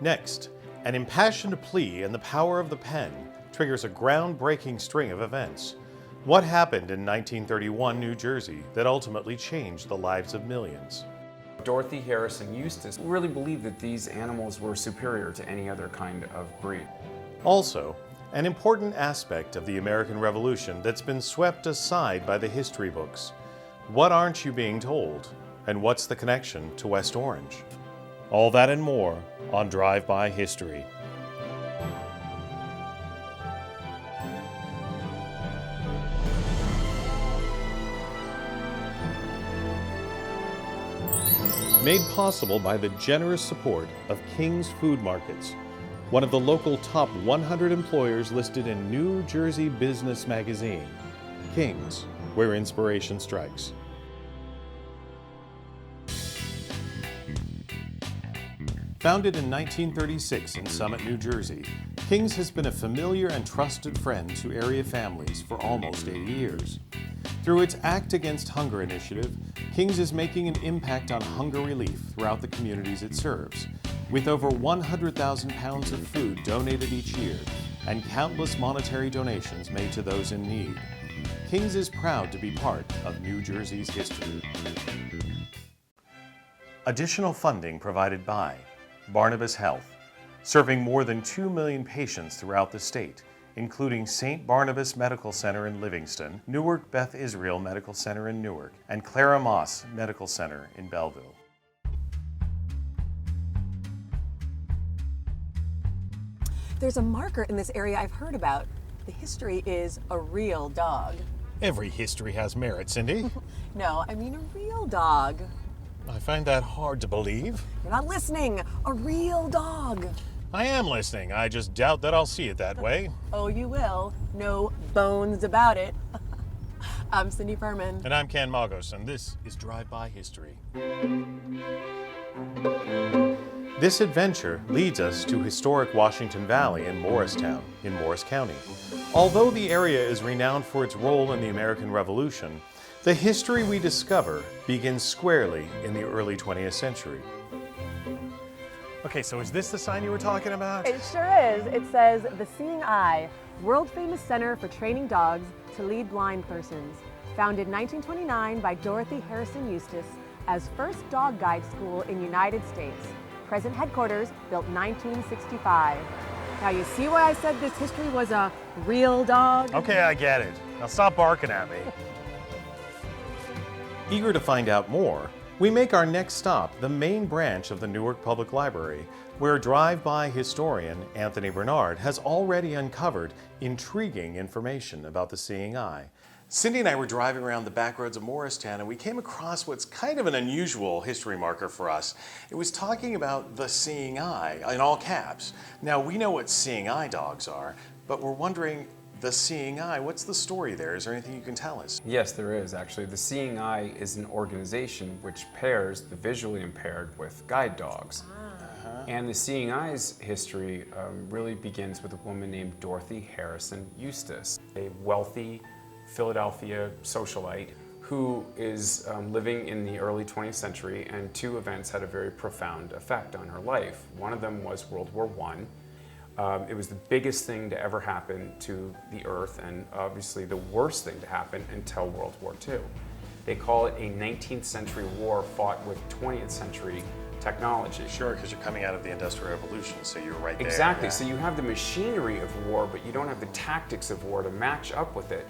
Next, an impassioned plea and the power of the pen triggers a groundbreaking string of events. What happened in 1931 New Jersey that ultimately changed the lives of millions? Dorothy Harrison Eustace really believed that these animals were superior to any other kind of breed. Also, an important aspect of the American Revolution that's been swept aside by the history books. What aren't you being told? And what's the connection to West Orange? All that and more on Drive-By History. Made possible by the generous support of King's Food Markets, one of the local top 100 employers listed in New Jersey Business Magazine. King's, where inspiration strikes. Founded in 1936 in Summit, New Jersey, King's has been a familiar and trusted friend to area families for almost 80 years. Through its Act Against Hunger initiative, King's is making an impact on hunger relief throughout the communities it serves, with over 100,000 pounds of food donated each year and countless monetary donations made to those in need. King's is proud to be part of New Jersey's history. Additional funding provided by Barnabas Health, serving more than 2 million patients throughout the state, including St. Barnabas Medical Center in Livingston, Newark Beth Israel Medical Center in Newark, and Clara Moss Medical Center in Belleville. There's a marker in this area I've heard about. The history is a real dog. Every history has merit, Cindy. No, I mean a real dog. I find that hard to believe. You're not listening. A real dog. I am listening. I just doubt that I'll see it that way. Oh, you will. No bones about it. I'm Cindy Furman. And I'm Ken Magos, and this is Drive-By History. This adventure leads us to historic Washington Valley in Morristown, in Morris County. Although the area is renowned for its role in the American Revolution, the history we discover begins squarely in the early 20th century. Okay, so is this the sign you were talking about? It sure is. It says, The Seeing Eye, world-famous center for training dogs to lead blind persons. Founded 1929 by Dorothy Harrison Eustace as first dog guide school in United States. Present headquarters built 1965. Now you see why I said this history was a real dog? Okay, I get it. Now stop barking at me. Eager to find out more, we make our next stop the main branch of the Newark Public Library, where drive-by historian Anthony Bernard has already uncovered intriguing information about the Seeing Eye. Cindy and I were driving around the back roads of Morristown, and we came across what's kind of an unusual history marker for us. It was talking about the Seeing Eye, in all caps. Now, we know what Seeing Eye dogs are, but we're wondering, the Seeing Eye, what's the story there? Is there anything you can tell us? Yes, there is actually. The Seeing Eye is an organization which pairs the visually impaired with guide dogs. And the Seeing Eye's history really begins with a woman named Dorothy Harrison Eustace, a wealthy Philadelphia socialite who is living in the early 20th century, and two events had a very profound effect on her life. One of them was World War I. It was the biggest thing to ever happen to the earth, and obviously the worst thing to happen until World War II. They call it a 19th century war fought with 20th century technology. Sure, because you're coming out of the Industrial Revolution, so you're right there. Exactly, Yeah. so you have the machinery of war, but you don't have the tactics of war to match up with it.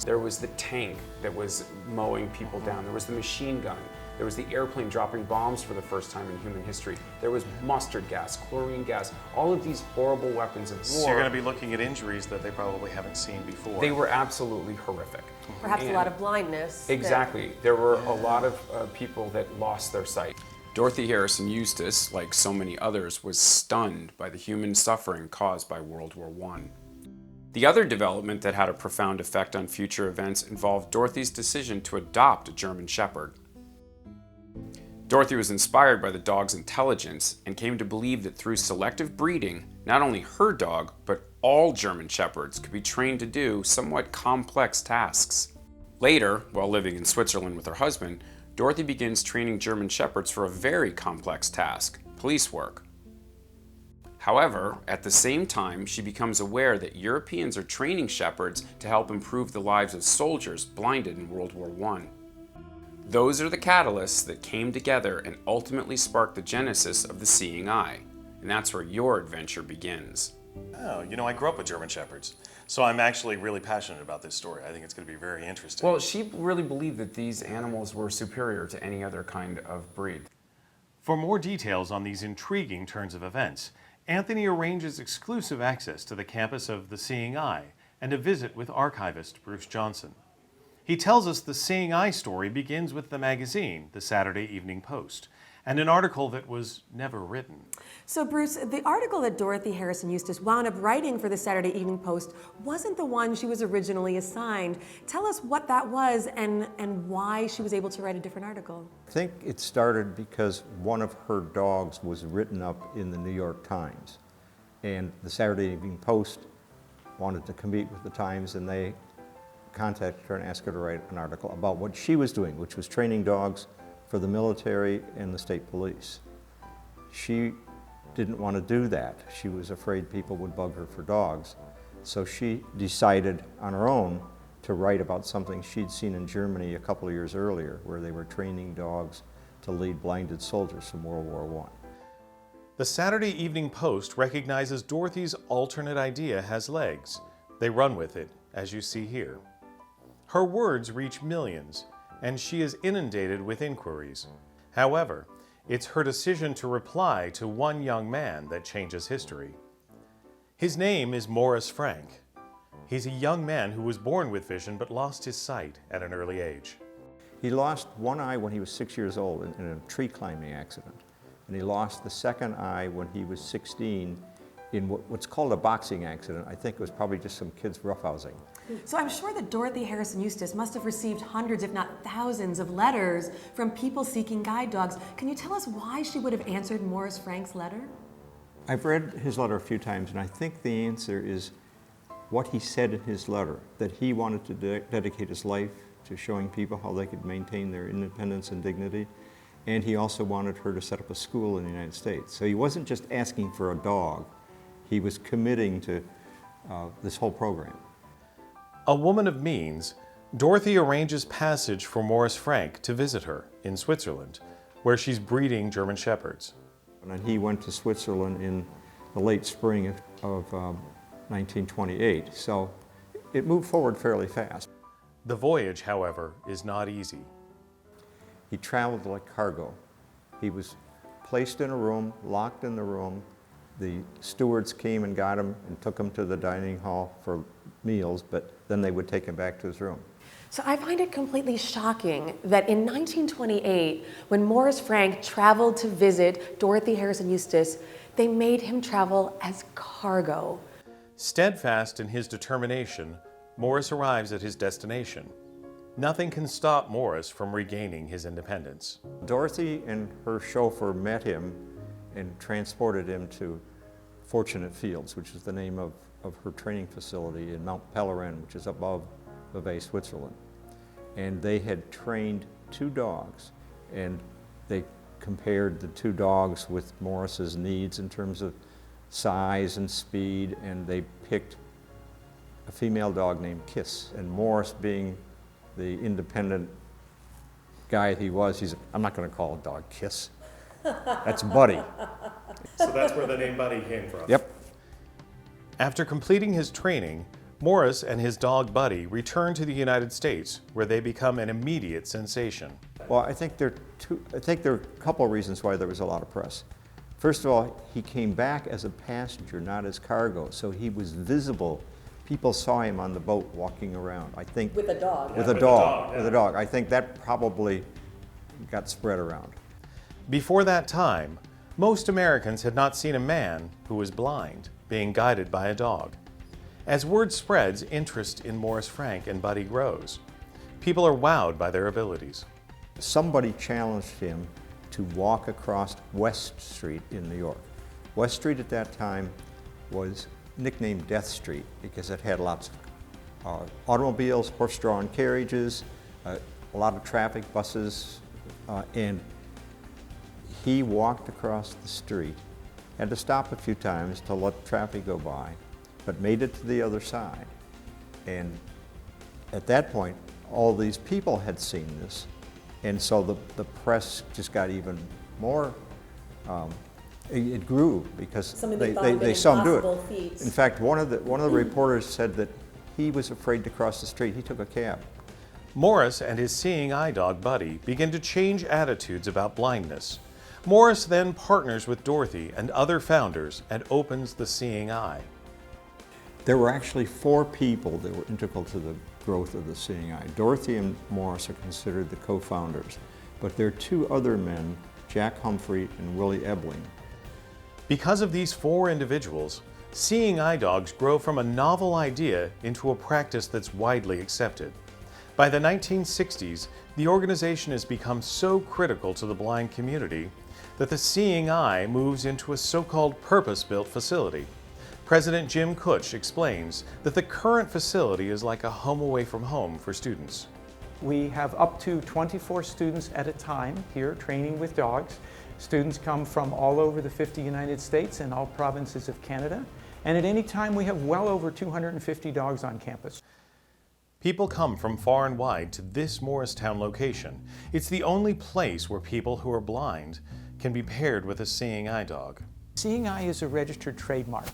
There was the tank that was mowing people down. There was the machine gun. There was the airplane dropping bombs for the first time in human history. There was mustard gas, chlorine gas, all of these horrible weapons of war. So you're going to be looking at injuries that they probably haven't seen before. They were absolutely horrific. Perhaps a lot of blindness. Exactly. There were a lot of people that lost their sight. Dorothy Harrison Eustace, like so many others, was stunned by the human suffering caused by World War I. The other development that had a profound effect on future events involved Dorothy's decision to adopt a German Shepherd. Dorothy was inspired by the dog's intelligence and came to believe that through selective breeding, not only her dog, but all German Shepherds could be trained to do somewhat complex tasks. Later, while living in Switzerland with her husband, Dorothy begins training German Shepherds for a very complex task, police work. However, at the same time, she becomes aware that Europeans are training shepherds to help improve the lives of soldiers blinded in World War I. Those are the catalysts that came together and ultimately sparked the genesis of the Seeing Eye. And that's where your adventure begins. Oh, I grew up with German Shepherds, so I'm actually really passionate about this story. I think it's going to be very interesting. Well, she really believed that these animals were superior to any other kind of breed. For more details on these intriguing turns of events, Anthony arranges exclusive access to the campus of the Seeing Eye and a visit with archivist Bruce Johnson. He tells us the Seeing Eye story begins with the magazine, the Saturday Evening Post, and an article that was never written. So Bruce, the article that Dorothy Harrison Eustace wound up writing for the Saturday Evening Post wasn't the one she was originally assigned. Tell us what that was and why she was able to write a different article. I think it started because one of her dogs was written up in the New York Times, and the Saturday Evening Post wanted to compete with the Times, and they contacted her and asked her to write an article about what she was doing, which was training dogs for the military and the state police. She didn't want to do that. She was afraid people would bug her for dogs. So she decided on her own to write about something she'd seen in Germany a couple of years earlier, where they were training dogs to lead blinded soldiers from World War I. The Saturday Evening Post recognizes Dorothy's alternate idea has legs. They run with it, as you see here. Her words reach millions, and she is inundated with inquiries. However, it's her decision to reply to one young man that changes history. His name is Morris Frank. He's a young man who was born with vision but lost his sight at an early age. He lost one eye when he was 6 years old in a tree climbing accident, and he lost the second eye when he was 16 in what's called a boxing accident. I think it was probably just some kids roughhousing. So I'm sure that Dorothy Harrison Eustace must have received hundreds, if not thousands, of letters from people seeking guide dogs. Can you tell us why she would have answered Morris Frank's letter? I've read his letter a few times, and I think the answer is what he said in his letter, that he wanted to dedicate his life to showing people how they could maintain their independence and dignity, and he also wanted her to set up a school in the United States. So he wasn't just asking for a dog, he was committing to this whole program. A woman of means, Dorothy arranges passage for Morris Frank to visit her in Switzerland, where she's breeding German Shepherds. And he went to Switzerland in the late spring of 1928, so it moved forward fairly fast. The voyage, however, is not easy. He traveled like cargo. He was placed in a room, locked in the room. The stewards came and got him and took him to the dining hall for meals, but then they would take him back to his room. So I find it completely shocking that in 1928, when Morris Frank traveled to visit Dorothy Harrison Eustace, they made him travel as cargo. Steadfast in his determination, Morris arrives at his destination. Nothing can stop Morris from regaining his independence. Dorothy and her chauffeur met him and transported him to Fortunate Fields, which is the name of her training facility in Mount Pelerin, which is above Vevey, Switzerland. And they had trained 2 dogs, and they compared the 2 dogs with Morris's needs in terms of size and speed, and they picked a female dog named Kiss. And Morris, being the independent guy he was, I'm not going to call a dog Kiss. That's Buddy. So that's where the name Buddy came from. Yep. After completing his training, Morris and his dog Buddy return to the United States, where they become an immediate sensation. Well, I think there are a couple of reasons why there was a lot of press. First of all, he came back as a passenger, not as cargo, so he was visible. People saw him on the boat walking around. I think With a dog. With a dog. I think that probably got spread around. Before that time, most Americans had not seen a man who was blind being guided by a dog. As word spreads, interest in Morris Frank and Buddy grows. People are wowed by their abilities. Somebody challenged him to walk across West Street in New York. West Street at that time was nicknamed Death Street because it had lots of automobiles, horse-drawn carriages, a lot of traffic, buses, and he walked across the street had to stop a few times to let traffic go by, but made it to the other side. And at that point, all these people had seen this, and so the press just got even more, it grew because Something they thought would be they an saw him do impossible it. feat. In fact, one of the reporters said that he was afraid to cross the street. He took a cab. Morris and his seeing eye dog Buddy begin to change attitudes about blindness. Morris then partners with Dorothy and other founders and opens the Seeing Eye. There were actually 4 people that were integral to the growth of the Seeing Eye. Dorothy and Morris are considered the co-founders, but there are 2 other men, Jack Humphrey and Willie Ebling. Because of these 4 individuals, seeing eye dogs grow from a novel idea into a practice that's widely accepted. By the 1960s, the organization has become so critical to the blind community that the Seeing Eye moves into a so-called purpose-built facility. President Jim Kutch explains that the current facility is like a home away from home for students. We have up to 24 students at a time here training with dogs. Students come from all over the 50 United States and all provinces of Canada. And at any time we have well over 250 dogs on campus. People come from far and wide to this Morristown location. It's the only place where people who are blind can be paired with a seeing eye dog. Seeing Eye is a registered trademark.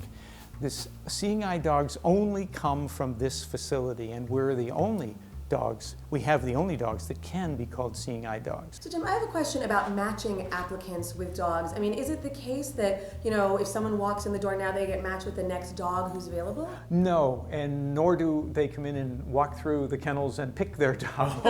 This Seeing Eye dogs only come from this facility, and we're the only dogs, we have the only dogs that can be called Seeing Eye dogs. So Jim, I have a question about matching applicants with dogs. I mean, is it the case that, you know, if someone walks in the door now, they get matched with the next dog who's available? No, and nor do they come in and walk through the kennels and pick their dog.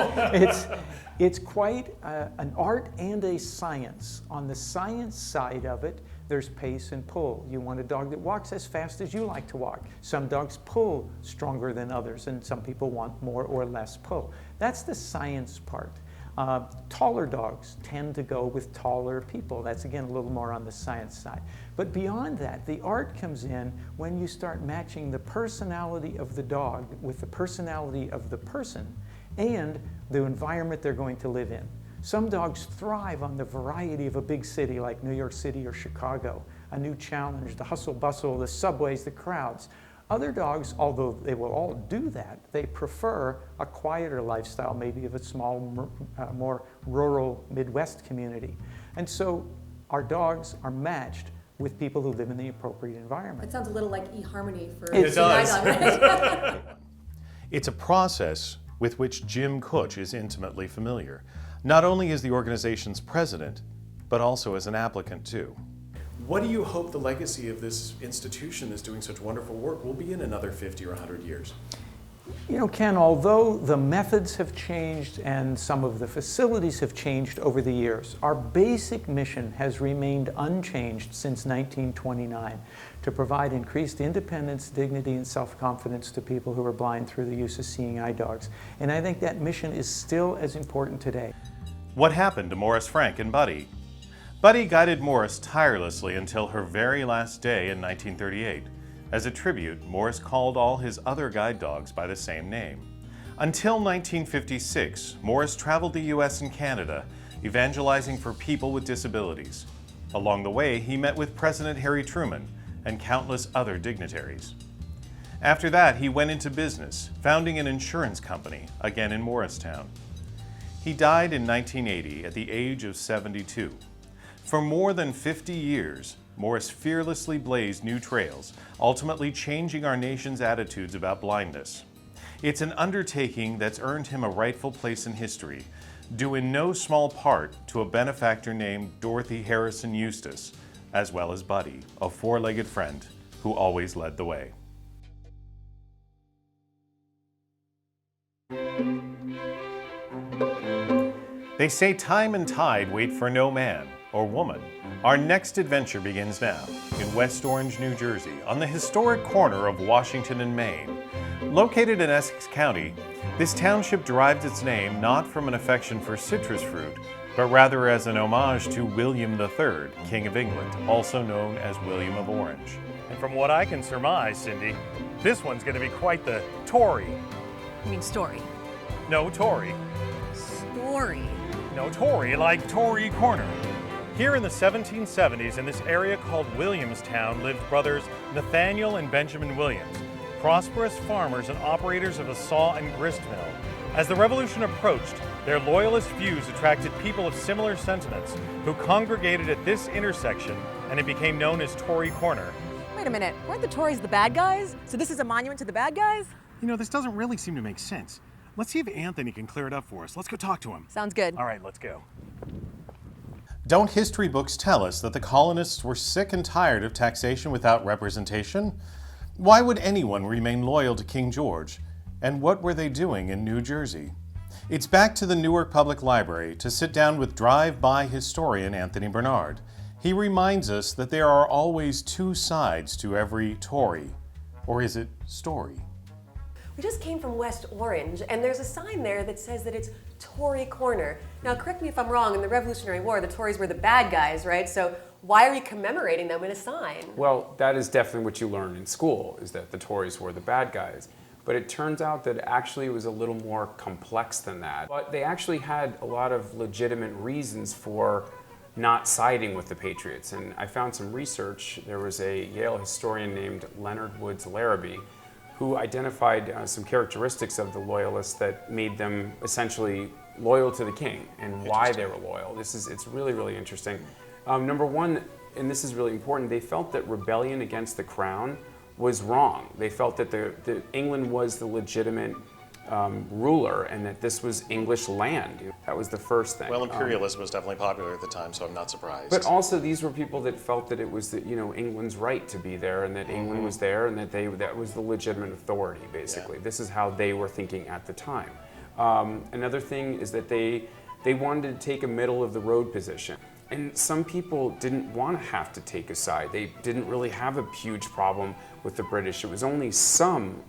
It's quite an art and a science. On the science side of it, there's pace and pull. You want a dog that walks as fast as you like to walk. Some dogs pull stronger than others, and some people want more or less pull. That's the science part. Taller dogs tend to go with taller people. That's again a little more on the science side. But beyond that, the art comes in when you start matching the personality of the dog with the personality of the person and the environment they're going to live in. Some dogs thrive on the variety of a big city like New York City or Chicago, a new challenge, the hustle bustle, the subways, the crowds. Other dogs, although they will all do that, they prefer a quieter lifestyle, maybe of a small, more rural Midwest community. And so our dogs are matched with people who live in the appropriate environment. It sounds a little like eHarmony for It does. Seeing Eye dog, right? It's a process with which Jim Kutch is intimately familiar, not only as the organization's president, but also as an applicant too. What do you hope the legacy of this institution that's doing such wonderful work will be in another 50 or 100 years? You know, Ken, although the methods have changed and some of the facilities have changed over the years, our basic mission has remained unchanged since 1929 to provide increased independence, dignity, and self-confidence to people who are blind through the use of seeing eye dogs. And I think that mission is still as important today. What happened to Morris Frank and Buddy? Buddy guided Morris tirelessly until her very last day in 1938. As a tribute, Morris called all his other guide dogs by the same name. Until 1956, Morris traveled the US and Canada, evangelizing for people with disabilities. Along the way, he met with President Harry Truman and countless other dignitaries. After that, he went into business, founding an insurance company, again in Morristown. He died in 1980 at the age of 72. For more than 50 years, Morris fearlessly blazed new trails, ultimately changing our nation's attitudes about blindness. It's an undertaking that's earned him a rightful place in history, due in no small part to a benefactor named Dorothy Harrison Eustace, as well as Buddy, a four-legged friend who always led the way. They say time and tide wait for no man or woman. Our next adventure begins now in West Orange, New Jersey, on the historic corner of Washington and Main. Located in Essex County, this township derives its name not from an affection for citrus fruit, but rather as an homage to William III, King of England, also known as William of Orange. And from what I can surmise, Cindy, this one's going to be quite the Tory. You mean story? No, Tory. Story. No, Tory, like Tory Corner. Here in the 1770s, in this area called Williamstown, lived brothers Nathaniel and Benjamin Williams, prosperous farmers and operators of a saw and grist mill. As the Revolution approached, their loyalist views attracted people of similar sentiments who congregated at this intersection, and it became known as Tory Corner. Wait a minute, weren't the Tories the bad guys? So this is a monument to the bad guys? You know, this doesn't really seem to make sense. Let's see if Anthony can clear it up for us. Let's go talk to him. Sounds good. All right, let's go. Don't history books tell us that the colonists were sick and tired of taxation without representation? Why would anyone remain loyal to King George? And what were they doing in New Jersey? It's back to the Newark Public Library to sit down with drive-by historian Anthony Bernard. He reminds us that there are always two sides to every Tory. Or is it story? We just came from West Orange, and there's a sign there that says that it's Tory Corner. Now, correct me if I'm wrong, in the Revolutionary War, the Tories were the bad guys, right? So why are we commemorating them in a sign? Well, that is definitely what you learn in school, is that the Tories were the bad guys. But it turns out that actually it was a little more complex than that. But they actually had a lot of legitimate reasons for not siding with the Patriots. And I found some research. There was a Yale historian named Leonard Woods Larrabee who identified some characteristics of the Loyalists that made them essentially loyal to the king and why they were loyal. It's really, really interesting. Number one, and this is really important, they felt that rebellion against the crown was wrong. They felt that England was the legitimate ruler and that this was English land. That was the first thing. Well, imperialism was definitely popular at the time, so I'm not surprised. But also, these were people that felt that it was England's right to be there, and that England was there, and that was the legitimate authority. Basically, this is how they were thinking at the time. Another thing is that they wanted to take a middle of the road position. And some people didn't want to have to take a side. They didn't really have a huge problem with the British. It was only some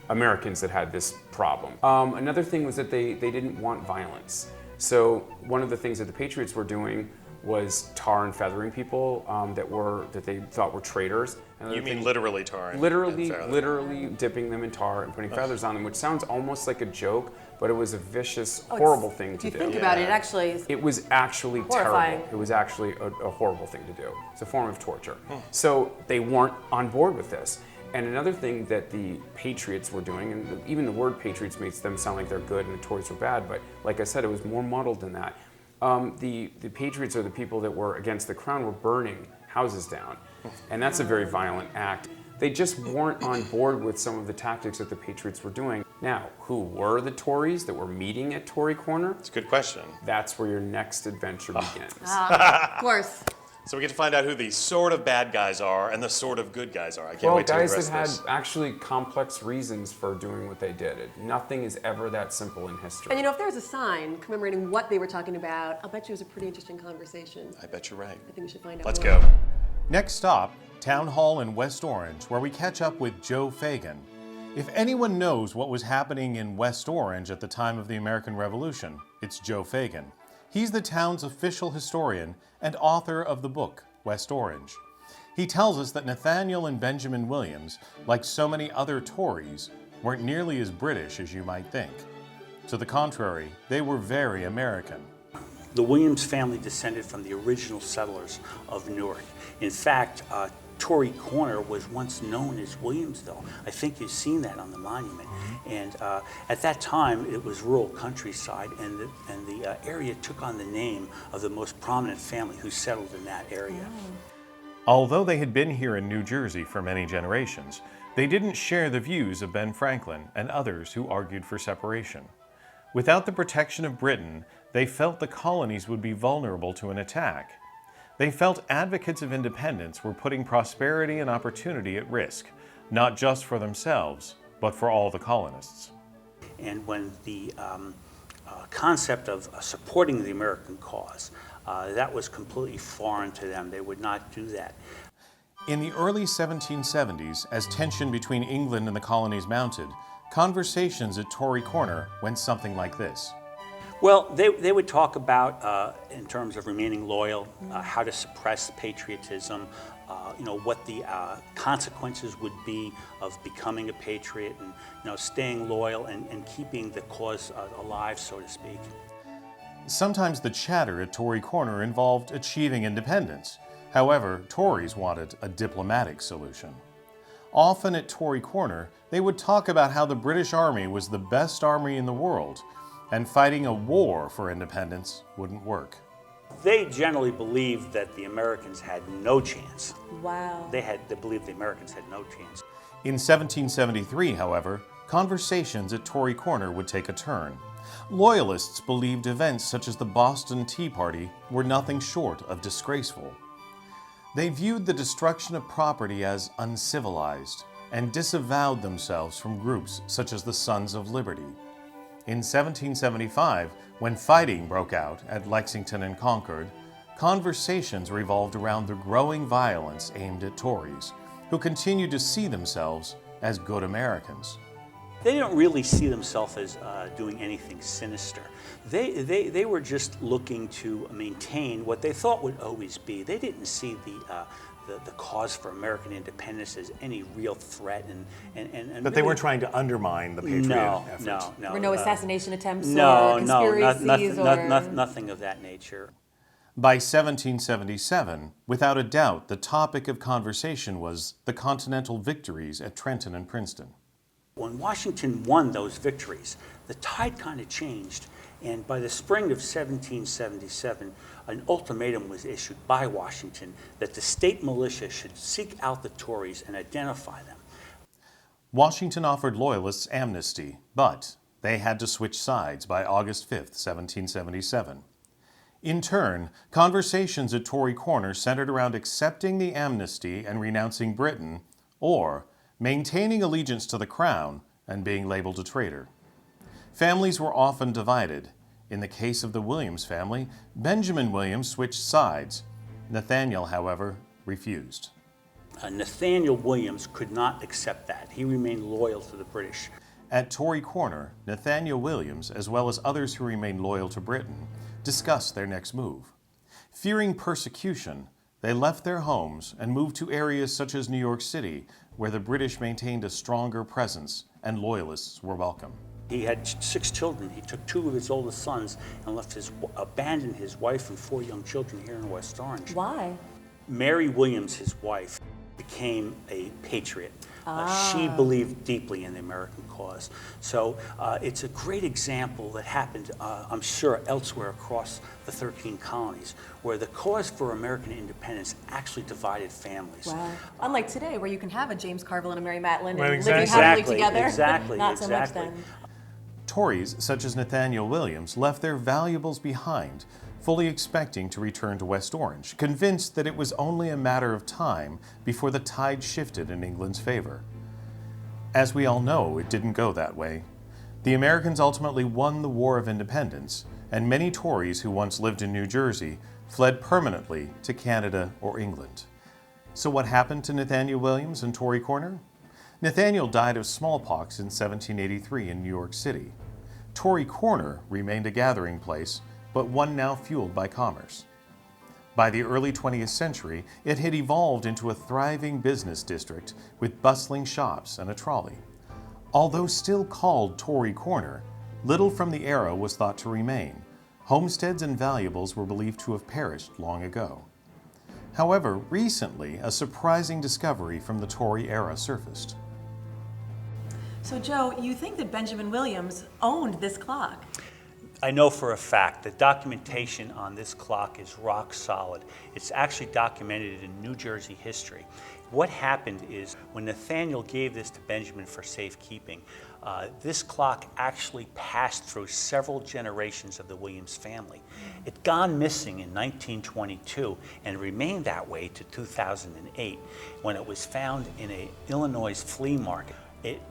Americans that had this problem. Another thing was that they didn't want violence. So one of the things that the Patriots were doing was tar and feathering people that they thought were traitors. You mean literally tar and literally dipping them in tar and putting feathers on them, which sounds almost like a joke, but it was a vicious, horrible thing to do. If you think about it, It was actually horrifying. terrible. It was actually a horrible thing to do. It's a form of torture. So they weren't on board with this. And another thing that the Patriots were doing, and even the word Patriots makes them sound like they're good and the Tories were bad, but like I said, it was more muddled than that. The Patriots, or the people that were against the crown, were burning houses down. And that's a very violent act. They just weren't on board with some of the tactics that the Patriots were doing. Now, who were the Tories that were meeting at Tory Corner? It's a good question. That's where your next adventure begins. Of course. So we get to find out who the sort of bad guys are and the sort of good guys are. I can't wait to guys address that this. had actually complex reasons for doing what they did. Nothing is ever that simple in history. And if there was a sign commemorating what they were talking about, I'll bet you it was a pretty interesting conversation. I bet you're right. I think we should find out Let's more. go. Next stop, Town Hall in West Orange, where we catch up with Joe Fagan. If anyone knows what was happening in West Orange at the time of the American Revolution, it's Joe Fagan. He's the town's official historian and author of the book, West Orange. He tells us that Nathaniel and Benjamin Williams, like so many other Tories, weren't nearly as British as you might think. To the contrary, they were very American. The Williams family descended from the original settlers of Newark. In fact, Tory Corner was once known as Williamsville. I think you've seen that on the monument. And at that time, it was rural countryside, and the area took on the name of the most prominent family who settled in that area. Although they had been here in New Jersey for many generations, they didn't share the views of Ben Franklin and others who argued for separation. Without the protection of Britain, they felt the colonies would be vulnerable to an attack. They felt advocates of independence were putting prosperity and opportunity at risk, not just for themselves, but for all the colonists. And when the concept of supporting the American cause, that was completely foreign to them. They would not do that. In the early 1770s, as tension between England and the colonies mounted, conversations at Tory Corner went something like this. Well, they would talk about, in terms of remaining loyal, how to suppress patriotism, what the consequences would be of becoming a patriot and, staying loyal and keeping the cause alive, so to speak. Sometimes the chatter at Tory Corner involved achieving independence. However, Tories wanted a diplomatic solution. Often at Tory Corner, they would talk about how the British Army was the best army in the world, and fighting a war for independence wouldn't work. They generally believed that the Americans had no chance. Wow. They believed the Americans had no chance. In 1773, however, conversations at Tory Corner would take a turn. Loyalists believed events such as the Boston Tea Party were nothing short of disgraceful. They viewed the destruction of property as uncivilized and disavowed themselves from groups such as the Sons of Liberty. In 1775, when fighting broke out at Lexington and Concord, conversations revolved around the growing violence aimed at Tories, who continued to see themselves as good Americans. They didn't really see themselves as doing anything sinister. They were just looking to maintain what they thought would always be. They didn't see the cause for American independence as any real threat. But they weren't trying to undermine the patriotic effort. No. There were no assassination attempts No, or conspiracies nothing of that nature. By 1777, without a doubt, the topic of conversation was the Continental victories at Trenton and Princeton. When Washington won those victories, the tide kind of changed, and by the spring of 1777, an ultimatum was issued by Washington that the state militia should seek out the Tories and identify them. Washington offered Loyalists amnesty, but they had to switch sides by August 5, 1777. In turn, conversations at Tory Corner centered around accepting the amnesty and renouncing Britain, or maintaining allegiance to the crown and being labeled a traitor. Families were often divided. In the case of the Williams family, Benjamin Williams switched sides. Nathaniel, however, refused. Nathaniel Williams could not accept that. He remained loyal to the British. At Tory Corner, Nathaniel Williams, as well as others who remained loyal to Britain, discussed their next move. Fearing persecution, they left their homes and moved to areas such as New York City, where the British maintained a stronger presence and Loyalists were welcome. He had 6 children. He took 2 of his oldest sons and abandoned his wife and 4 young children here in West Orange. Why? Mary Williams, his wife, became a patriot. She believed deeply in the American cause. So it's a great example that happened, I'm sure, elsewhere across the 13 colonies, where the cause for American independence actually divided families. Wow. Unlike today, where you can have a James Carville and a Mary Matlin Right, and living happily Exactly, together. exactly, Not so much exactly. then. Tories, such as Nathaniel Williams, left their valuables behind, fully expecting to return to West Orange, convinced that it was only a matter of time before the tide shifted in England's favor. As we all know, it didn't go that way. The Americans ultimately won the War of Independence, and many Tories who once lived in New Jersey fled permanently to Canada or England. So what happened to Nathaniel Williams and Tory Corner? Nathaniel died of smallpox in 1783 in New York City. Tory Corner remained a gathering place, but one now fueled by commerce. By the early 20th century, it had evolved into a thriving business district with bustling shops and a trolley. Although still called Tory Corner, little from the era was thought to remain. Homesteads and valuables were believed to have perished long ago. However, recently, a surprising discovery from the Tory era surfaced. So, Joe, you think that Benjamin Williams owned this clock? I know for a fact that documentation on this clock is rock solid. It's actually documented in New Jersey history. What happened is when Nathaniel gave this to Benjamin for safekeeping, this clock actually passed through several generations of the Williams family. It gone missing in 1922 and remained that way to 2008 when it was found in an Illinois flea market.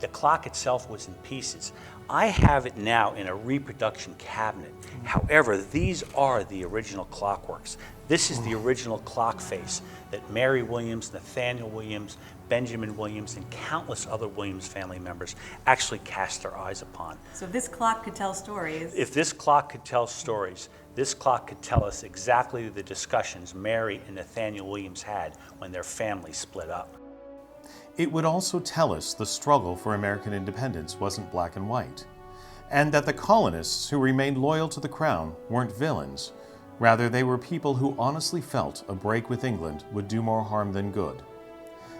The clock itself was in pieces. I have it now in a reproduction cabinet. However, these are the original clockworks. This is the original clock face that Mary Williams, Nathaniel Williams, Benjamin Williams, and countless other Williams family members actually cast their eyes upon. So this clock could tell stories. If this clock could tell stories, this clock could tell us exactly the discussions Mary and Nathaniel Williams had when their family split up. It would also tell us the struggle for American independence wasn't black and white. and that the colonists who remained loyal to the crown weren't villains. Rather, they were people who honestly felt a break with England would do more harm than good.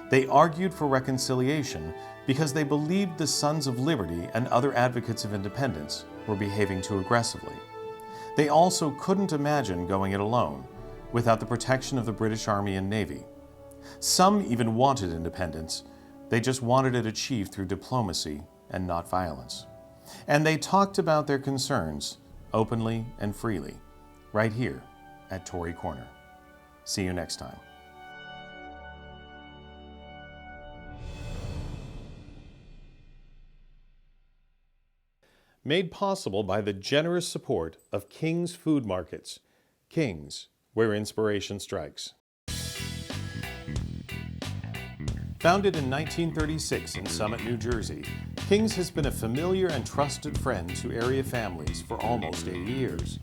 They argued for reconciliation because they believed the Sons of Liberty and other advocates of independence were behaving too aggressively. They also couldn't imagine going it alone, without the protection of the British Army and Navy. Some even wanted independence. They just wanted it achieved through diplomacy and not violence. And they talked about their concerns openly and freely, right here at Tory Corner. See you next time. Made possible by the generous support of King's Food Markets. King's, where inspiration strikes. Founded in 1936 in Summit, New Jersey, King's has been a familiar and trusted friend to area families for almost 80 years.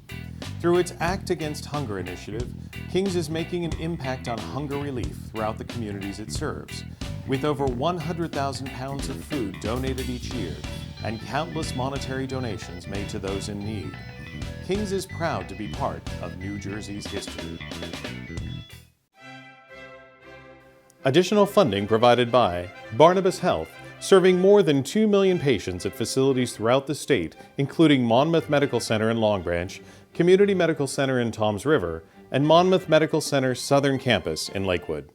Through its Act Against Hunger initiative, King's is making an impact on hunger relief throughout the communities it serves, with over 100,000 pounds of food donated each year and countless monetary donations made to those in need. King's is proud to be part of New Jersey's history. Additional funding provided by Barnabas Health, serving more than 2 million patients at facilities throughout the state, including Monmouth Medical Center in Long Branch, Community Medical Center in Toms River, and Monmouth Medical Center Southern Campus in Lakewood.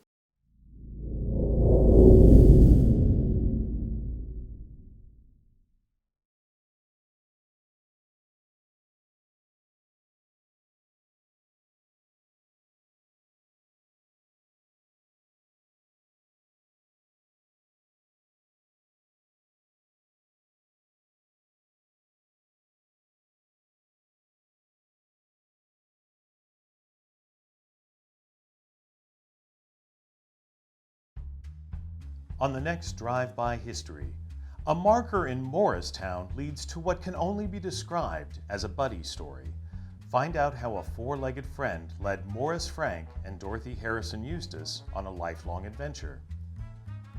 On the next Drive-By History, a marker in Morristown leads to what can only be described as a buddy story. Find out how a four-legged friend led Morris Frank and Dorothy Harrison Eustace on a lifelong adventure.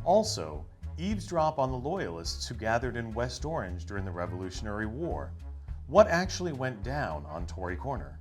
Also, eavesdrop on the Loyalists who gathered in West Orange during the Revolutionary War. What actually went down on Tory Corner?